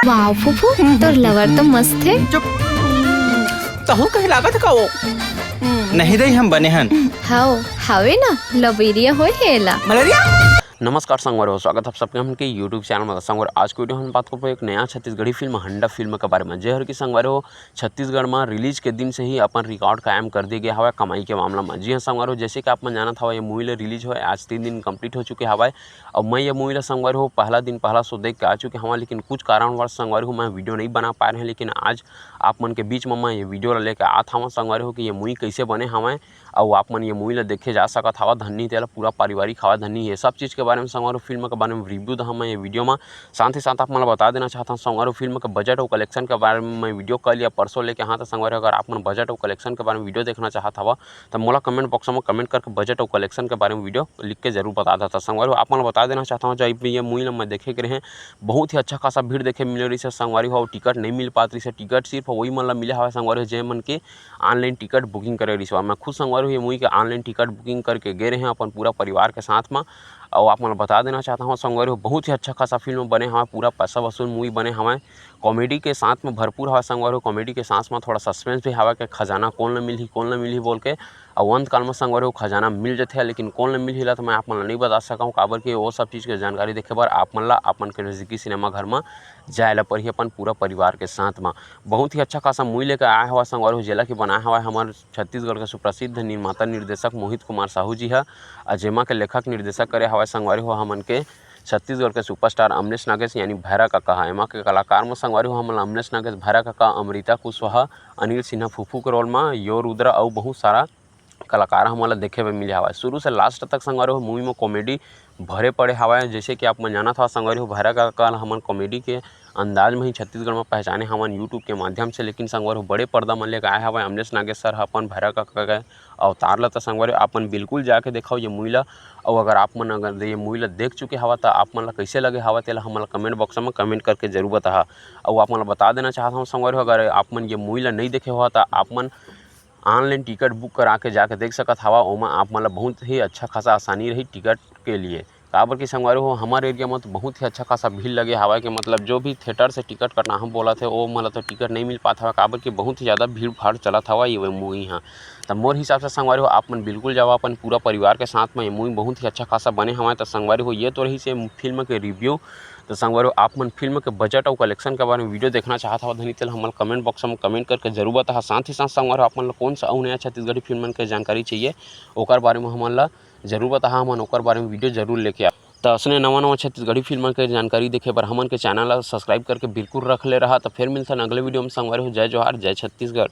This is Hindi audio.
वाह फूफू, तोर लवर तो मस्त है। चुप। तहु कहीं लागत का वो नहीं दई हम बने हन। हाओ हावे ना लबेरिया होय हेला। मलेरिया। नमस्कार संगवार, स्वागत है आप सबके हमके यूट्यूब चैनल में। संगवार आज की वीडियो हम बात करबो एक नया छत्तीसगढ़ी फिल्म हंडा फिल्म के बारे में, जेहर की संगवार हो छत्तीसगढ़ में रिलीज के दिन से ही अपन रिकॉर्ड कायम कर दिए गया हवा कमाई के मामला में। जी हाँ संगवार हो, जैसे कि आप मन जानत हवा ये मूवी ला रिलीज हो आज 3 दिन कंप्लीट हो चुके हवा और मैं ये मूवी ला संगवार हो पहला दिन पहला शो देख के आ चुके हवा, लेकिन कुछ कारणवश संगवार हो मैं वीडियो नहीं बना पा रहे हैं। लेकिन आज आप मन के बीच में मैं ये वीडियो ला लेकर आत हवा संगवार हो कि ये मूवी कैसे बने हवा और आप मन ये मूवी ला देखे जा सकत हवा। धन्नी तेला पूरा पारिवारिक हवा, धन्नी ये सब चीज़ के बारे में संगवार फिल्म के बारे में रिव्यू दा मैं ये वीडियो में। साथ ही साथ आप मैं बता देना चाहता हूँ संगवार फिल्म के बजट और कलेक्शन के बारे में मैं वीडियो कल या परसों लेके हाँ। तो संगवार अगर आप मन बजट और कलेक्शन के बारे में वीडियो देखना चाहता हवा तो मोला कमेंट बॉक्स में कमेंट करके बजट और कलेक्शन के बारे में वीडियो लिख के जरूर बता देता। संगवार आप मैं बता देना चाहता हूँ जब ये मूवी मैं देखे के रहे बहुत ही अच्छा खासा भीड़ देखे मिल रही है संगवारी हो। टिकट नहीं मिल पाती है, टिकट सिर्फ वही मन ला मिला हवा संगवार जे मन के ऑनलाइन टिकट बुकिंग करे रही। मैं खुद संगवार ये मूवी के ऑनलाइन टिकट बुकिंग करके गए रहे हैं अपन पूरा परिवार के साथ में। और आप मैं बता देना चाहता हूँ संगवार बहुत ही अच्छा खासा फिल्म बने हवा, पूरा पैसा वसूल मूवी बने हवा, कॉमेडी के साथ में भरपूर हवा संगवार। कॉमेडी के साथ में थोड़ा सस्पेंस भी हवा के खजाना कौन न मिली बोल के और अंत काल में संगवार खजाना मिल जाते हैं, लेकिन कौन न मिल तो मैं आप मन नहीं बता सका हूँ काबर कि वो सब चीज़ की जानकारी देखे बार आप मन ला अपन के नज़दीकी सिनेमा घर में जाए ला पड़ी अपन पूरा परिवार के साथ में। बहुत ही अच्छा खासा मूवी लेकर आया हुआ संगवार जेला की बनाया हुआ है हमारे छत्तीसगढ़ के सुप्रसिद्ध निर्माता निर्देशक मोहित कुमार साहू जी है, जेमा के लेखक निर्देशक करे हवा संगवारी हो हमन के छत्तीसगढ़ के सुपरस्टार अमलेश नागेश यानी भैरा काका है। एमा के कलाकार में संगवारी हो हमन अमलेश नागेश, भैरा काका, अमृता कुशवाहा, अनिल सिन्हा फूफू के रोल में, यो रुद्रा और बहुत सारा कलाकार हमला देखे में मिले हवा। शुरू से लास्ट तक संगवारी हो मूवी में कॉमेडी भरे पड़े हवा। जैसे कि आप मन जाना था संगवारी हो भैरा काका हमन कॉमेडी के अंदाज में ही छत्तीसगढ़ में पहचाने हवन यूट्यूब के माध्यम से, लेकिन संगवार बड़े पर्दा में लेकर आए हवा अमलेश नागेश सर अपन भैरा काका के अवतार ला। तो संगवार अपन बिल्कुल जाके देखो ये मूवी ला। और अगर आप मन अगर ये मूवी ला देख चुके हवा तो आप मन ला कैसे लगे हवा तेला हमन कमेंट बॉक्स में कमेंट करके जरूर बता। और आप मन बता देना चाहता हूँ संगवार अगर आप मन ये मूवी ला नहीं देखे हुआ तो आप मन ऑनलाइन टिकट बुक करा के जाके देख सकत हवा। ओमा आप मतलब बहुत ही अच्छा खासा आसानी रही टिकट के लिए। काबर की संगवारी हो हमारे एरिया में तो बहुत ही अच्छा खासा भीड़ लगे हवा के मतलब जो भी थिएटर से टिकट करना हम बोला थे वो मतलब तो टिकट नहीं मिल पाता हवा काबर की बहुत ही ज़्यादा भीड़ भाड़ चला था ये मूवी हाँ। तो मोर हिसाब से संगवारी हो आप मन बिल्कुल जाओ अपन पूरा परिवार के साथ में। ये मूवी बहुत ही अच्छा खासा बने हवा। तो संगवारी हो ये तो रही से फिल्म के रिव्यू। तो संगवार आप मन फिल्म के बजट और कलेक्शन के बारे में वीडियो देखना चाहता हो धनी तेल हमारे कमेंट बॉक्स में कमेंट करके जरूर बता। साथ ही साथ संगवार आप मन कौन सा नया छत्तीसगढ़ी फिल्म के जानकारी चाहिए ओकर बारे में हमन ला जरूर बता, हमन ओकर बारे में वीडियो जरूर लेके आ। तो असने नवा छत्तीसगढ़ी फिल्म के जानकारी देखे पर हमन के चैनल ला सब्सक्राइब करके बिल्कुल रख ले रहा। तो फिर मिलता अगले वीडियो में संगवार हो। जय जोहार, जय छत्तीसगढ़।